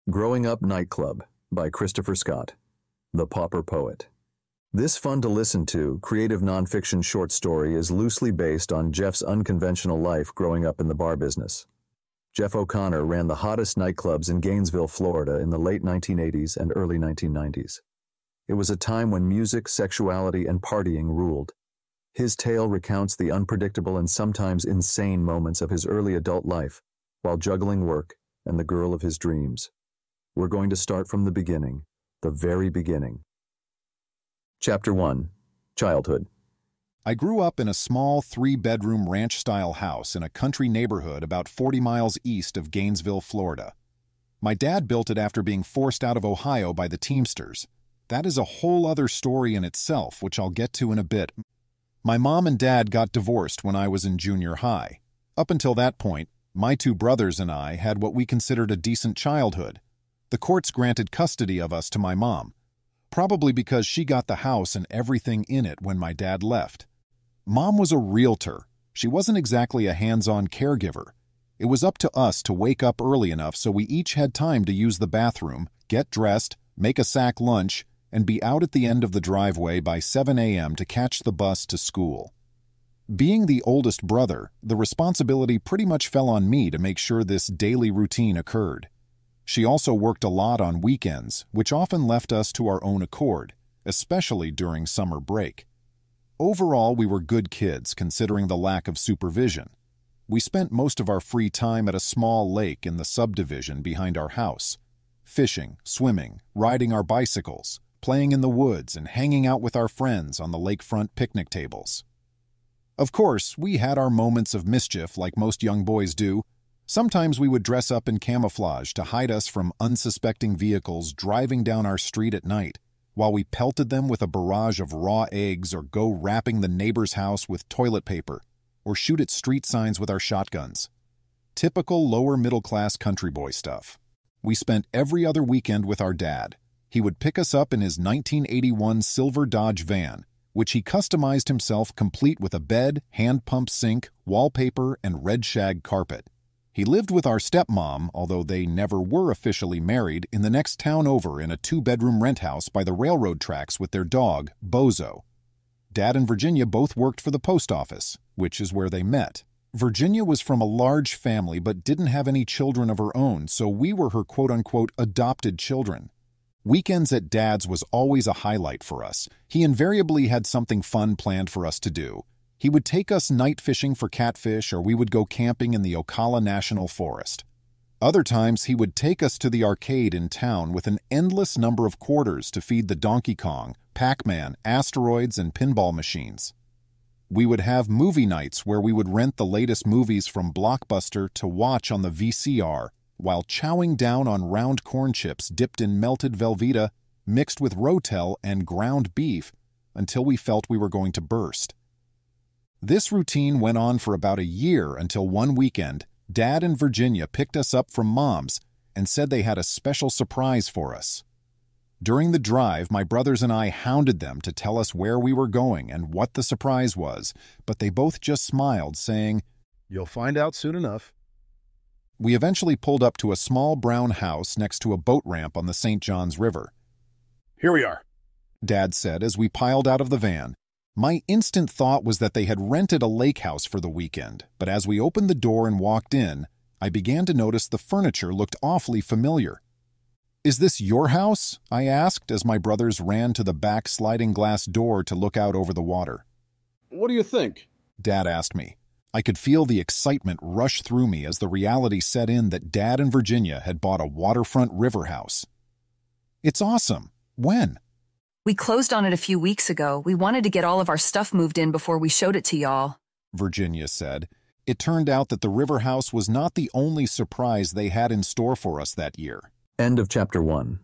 Growing Up Nightclub by Christopher Scott, The Pauper Poet. This fun-to-listen-to, creative nonfiction short story is loosely based on Jeff's unconventional life growing up in the bar business. Jeff O'Connor ran the hottest nightclubs in Gainesville, Florida in the late 1980s and early 1990s. It was a time when music, sexuality, and partying ruled. His tale recounts the unpredictable and sometimes insane moments of his early adult life while juggling work and the girl of his dreams. We're going to start from the beginning, the very beginning. Chapter 1. Childhood. I grew up in a small 3-bedroom ranch-style house in a country neighborhood about 40 miles east of Gainesville, Florida. My dad built it after being forced out of Ohio by the Teamsters. That is a whole other story in itself, which I'll get to in a bit. My mom and dad got divorced when I was in junior high. Up until that point, my 2 brothers and I had what we considered a decent childhood. The courts granted custody of us to my mom, probably because she got the house and everything in it when my dad left. Mom was a realtor. She wasn't exactly a hands-on caregiver. It was up to us to wake up early enough so we each had time to use the bathroom, get dressed, make a sack lunch, and be out at the end of the driveway by 7 a.m. to catch the bus to school. Being the oldest brother, the responsibility pretty much fell on me to make sure this daily routine occurred. She also worked a lot on weekends, which often left us to our own accord, especially during summer break. Overall, we were good kids considering the lack of supervision. We spent most of our free time at a small lake in the subdivision behind our house, fishing, swimming, riding our bicycles, playing in the woods, and hanging out with our friends on the lakefront picnic tables. Of course, we had our moments of mischief like most young boys do. Sometimes we would dress up in camouflage to hide us from unsuspecting vehicles driving down our street at night, while we pelted them with a barrage of raw eggs or go wrapping the neighbor's house with toilet paper, or shoot at street signs with our shotguns. Typical lower-middle-class country boy stuff. We spent every other weekend with our dad. He would pick us up in his 1981 silver Dodge van, which he customized himself complete with a bed, hand-pump sink, wallpaper, and red shag carpet. He lived with our stepmom, although they never were officially married, in the next town over in a 2-bedroom rent house by the railroad tracks with their dog, Bozo. Dad and Virginia both worked for the post office, which is where they met. Virginia was from a large family but didn't have any children of her own, so we were her quote-unquote adopted children. Weekends at Dad's was always a highlight for us. He invariably had something fun planned for us to do. He would take us night fishing for catfish, or we would go camping in the Ocala National Forest. Other times, he would take us to the arcade in town with an endless number of quarters to feed the Donkey Kong, Pac-Man, asteroids, and pinball machines. We would have movie nights where we would rent the latest movies from Blockbuster to watch on the VCR, while chowing down on round corn chips dipped in melted Velveeta, mixed with Rotel and ground beef, until we felt we were going to burst. This routine went on for about a year until one weekend, Dad and Virginia picked us up from Mom's and said they had a special surprise for us. During the drive, my brothers and I hounded them to tell us where we were going and what the surprise was, but they both just smiled, saying, "You'll find out soon enough." We eventually pulled up to a small brown house next to a boat ramp on the St. Johns River. "Here we are," Dad said as we piled out of the van. My instant thought was that they had rented a lake house for the weekend, but as we opened the door and walked in, I began to notice the furniture looked awfully familiar. "Is this your house?" I asked as my brothers ran to the back sliding glass door to look out over the water. "What do you think?" Dad asked me. I could feel the excitement rush through me as the reality set in that Dad and Virginia had bought a waterfront river house. "It's awesome. When?" "We closed on it a few weeks ago. We wanted to get all of our stuff moved in before we showed it to y'all," Virginia said. It turned out that the river house was not the only surprise they had in store for us that year. End of Chapter 1.